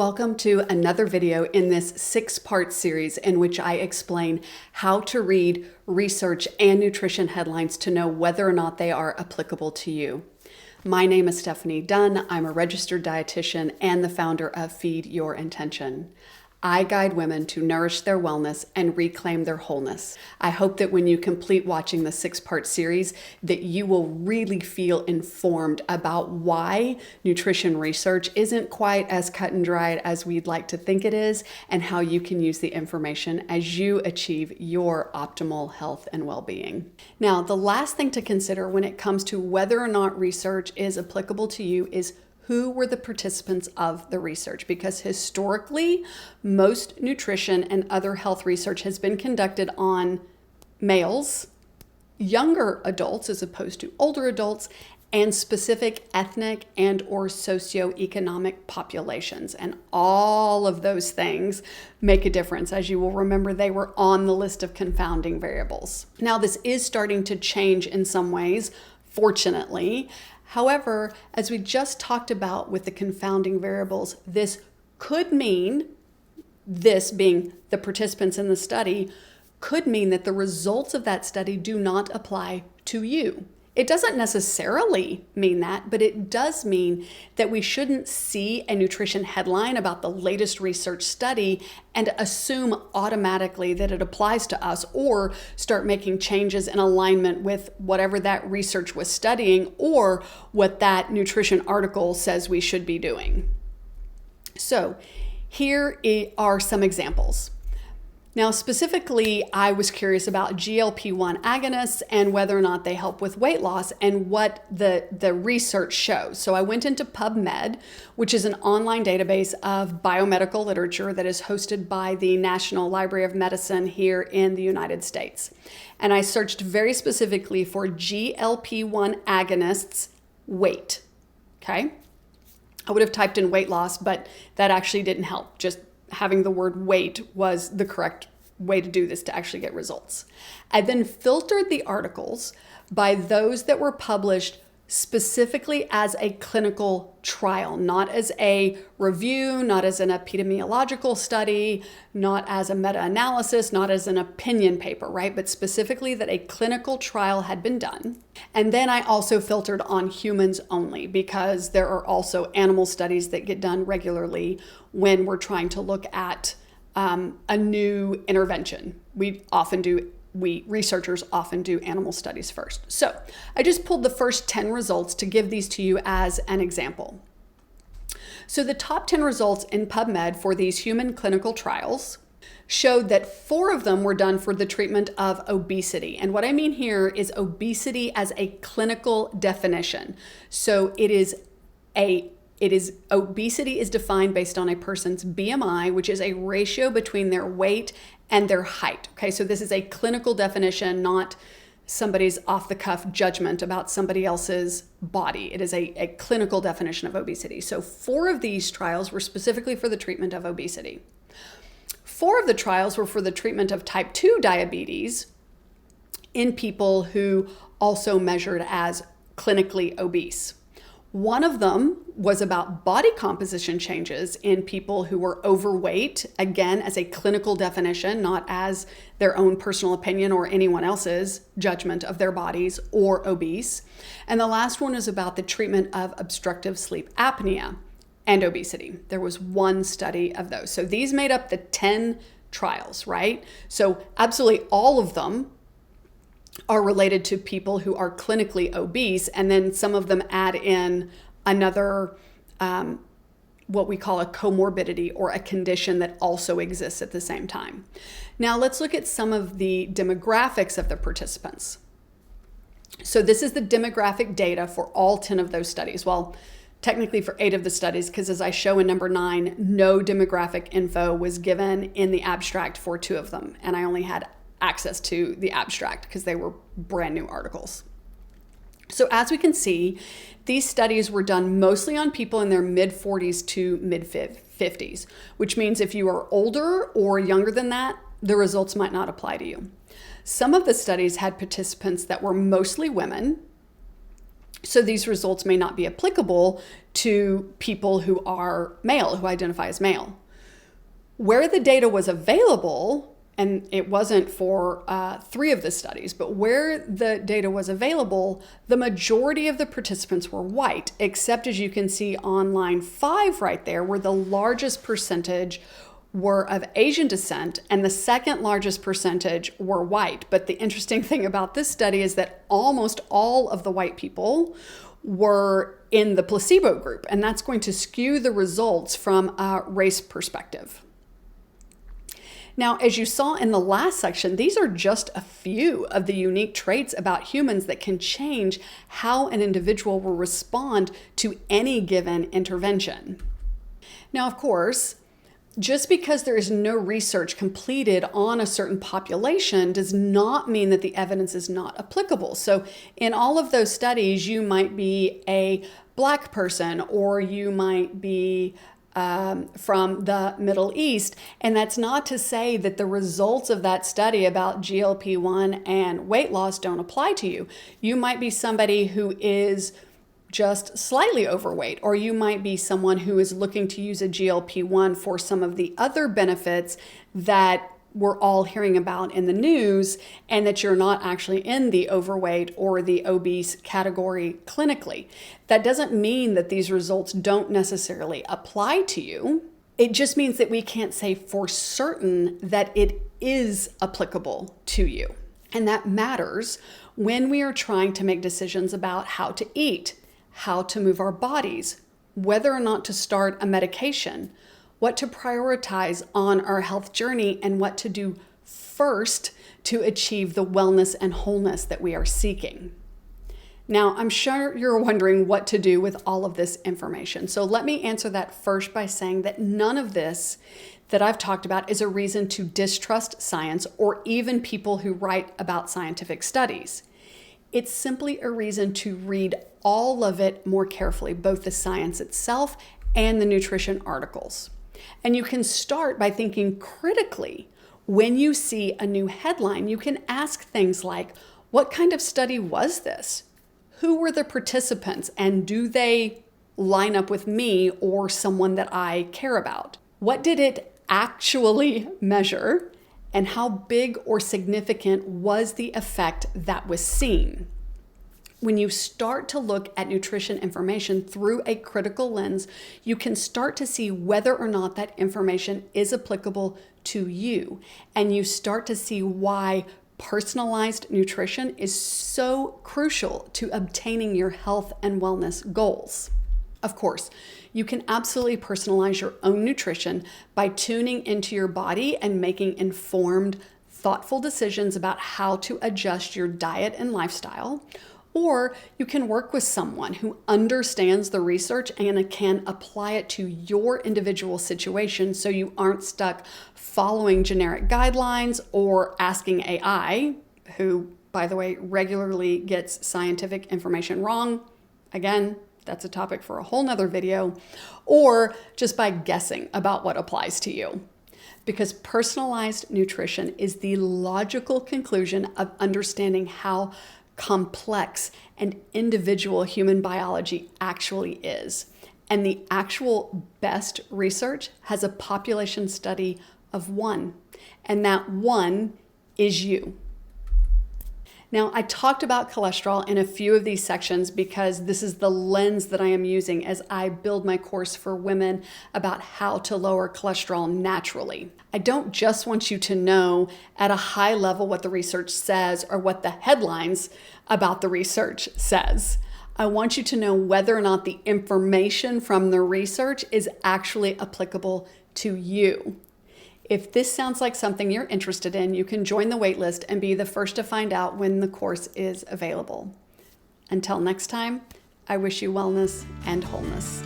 Welcome to another video in this 6-part series in which I explain how to read research and nutrition headlines to know whether or not they are applicable to you. My name is Stephanie Dunn. I'm a registered dietitian and the founder of Feed Your Intention. I guide women to nourish their wellness and reclaim their wholeness. I hope that when you complete watching the 6-part series, that you will really feel informed about why nutrition research isn't quite as cut and dried as we'd like to think it is, and how you can use the information as you achieve your optimal health and well-being. Now, the last thing to consider when it comes to whether or not research is applicable to you is who were the participants of the research? Because historically, most nutrition and other health research has been conducted on males, younger adults as opposed to older adults, and specific ethnic and or socioeconomic populations. And all of those things make a difference. As you will remember, they were on the list of confounding variables. Now, this is starting to change in some ways, fortunately. However, as we just talked about with the confounding variables, this could mean, this being the participants in the study, could mean that the results of that study do not apply to you. It doesn't necessarily mean that, but it does mean that we shouldn't see a nutrition headline about the latest research study and assume automatically that it applies to us, or start making changes in alignment with whatever that research was studying or what that nutrition article says we should be doing. So here are some examples. Now, specifically, I was curious about GLP-1 agonists and whether or not they help with weight loss and what the research shows. So I went into PubMed, which is an online database of biomedical literature that is hosted by the National Library of Medicine here in the United States. And I searched very specifically for GLP-1 agonists weight, okay? I would have typed in weight loss, but that actually didn't help. Just having the word weight was the correct way to do this to actually get results. I then filtered the articles by those that were published specifically as a clinical trial, not as a review, not as an epidemiological study, not as a meta-analysis, not as an opinion paper, right? But specifically that a clinical trial had been done. And then I also filtered on humans only, because there are also animal studies that get done regularly when we're trying to look at a new intervention. We researchers often do animal studies first. So I just pulled the first 10 results to give these to you as an example. So the top 10 results in PubMed for these human clinical trials showed that 4 of them were done for the treatment of obesity. And what I mean here is obesity as a clinical definition. So obesity is defined based on a person's BMI, which is a ratio between their weight and their height. Okay, so this is a clinical definition, not somebody's off-the-cuff judgment about somebody else's body. It is a clinical definition of obesity. So 4 of these trials were specifically for the treatment of obesity. 4 of the trials were for the treatment of type 2 diabetes in people who also measured as clinically obese. One of them was about body composition changes in people who were overweight, again, as a clinical definition, not as their own personal opinion or anyone else's judgment of their bodies, or obese. And the last one is about the treatment of obstructive sleep apnea and obesity. There was 1 study of those. So these made up the 10 trials, right? So absolutely all of them are related to people who are clinically obese, and then some of them add in another, what we call a comorbidity, or a condition that also exists at the same time. Now let's look at some of the demographics of the participants. So this is the demographic data for all 10 of those studies. Well, technically for 8 of the studies, because as I show in number 9, no demographic info was given in the abstract for 2 of them, and I only had access to the abstract because they were brand new articles. So as we can see, these studies were done mostly on people in their mid-40s to mid-50s, which means if you are older or younger than that, the results might not apply to you. Some of the studies had participants that were mostly women, so these results may not be applicable to people who are male, who identify as male. Where the data was available, and it wasn't for 3 of the studies, but where the data was available, the majority of the participants were white, except as you can see on line 5 right there, where the largest percentage were of Asian descent and the second largest percentage were white. But the interesting thing about this study is that almost all of the white people were in the placebo group, and that's going to skew the results from a race perspective. Now, as you saw in the last section, these are just a few of the unique traits about humans that can change how an individual will respond to any given intervention. Now, of course, just because there is no research completed on a certain population does not mean that the evidence is not applicable. So in all of those studies, you might be a Black person, or you might be from the Middle East. And that's not to say that the results of that study about GLP-1 and weight loss don't apply to you. You might be somebody who is just slightly overweight, or you might be someone who is looking to use a GLP-1 for some of the other benefits that we're all hearing about in the news, and that you're not actually in the overweight or the obese category clinically. That doesn't mean that these results don't necessarily apply to you. It just means that we can't say for certain that it is applicable to you. And that matters when we are trying to make decisions about how to eat, how to move our bodies, whether or not to start a medication, what to prioritize on our health journey, and what to do first to achieve the wellness and wholeness that we are seeking. Now, I'm sure you're wondering what to do with all of this information. So let me answer that first by saying that none of this that I've talked about is a reason to distrust science or even people who write about scientific studies. It's simply a reason to read all of it more carefully, both the science itself and the nutrition articles. And you can start by thinking critically. When you see a new headline, you can ask things like, what kind of study was this? Who were the participants, and do they line up with me or someone that I care about? What did it actually measure? And how big or significant was the effect that was seen? When you start to look at nutrition information through a critical lens, you can start to see whether or not that information is applicable to you. And you start to see why personalized nutrition is so crucial to obtaining your health and wellness goals. Of course, you can absolutely personalize your own nutrition by tuning into your body and making informed, thoughtful decisions about how to adjust your diet and lifestyle. Or you can work with someone who understands the research and can apply it to your individual situation, so you aren't stuck following generic guidelines or asking AI, who, by the way, regularly gets scientific information wrong. Again, that's a topic for a whole nother video. Or just by guessing about what applies to you. Because personalized nutrition is the logical conclusion of understanding how complex and individual human biology actually is. And the actual best research has a population study of 1, and that 1 is you. Now, I talked about cholesterol in a few of these sections because this is the lens that I am using as I build my course for women about how to lower cholesterol naturally. I don't just want you to know at a high level what the research says or what the headlines about the research says. I want you to know whether or not the information from the research is actually applicable to you. If this sounds like something you're interested in, you can join the waitlist and be the first to find out when the course is available. Until next time, I wish you wellness and wholeness.